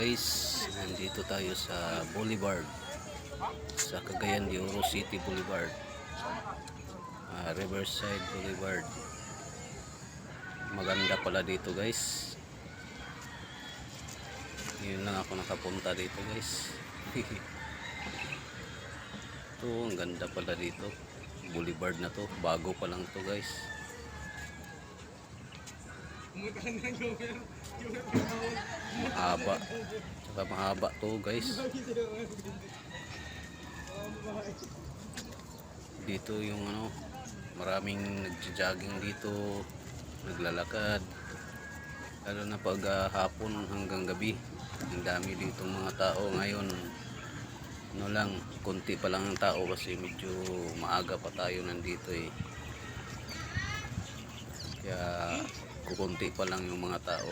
guys, nandito tayo sa Boulevard, sa Cagayan de Oro City Boulevard, Riverside Boulevard. Maganda pala dito guys. Yun lang ako nakapunta dito guys. Ito, ang ganda pala dito. Boulevard na to, bago pa lang to guys. Mahaba, saka mahaba to guys. Dito yung maraming nagja-jogging dito, naglalakad, lalo na pag hapon hanggang gabi. Ang dami dito mga tao ngayon. Lang, konti pa lang ang tao kasi medyo maaga pa tayo nandito kaya kukunti pa lang yung mga tao.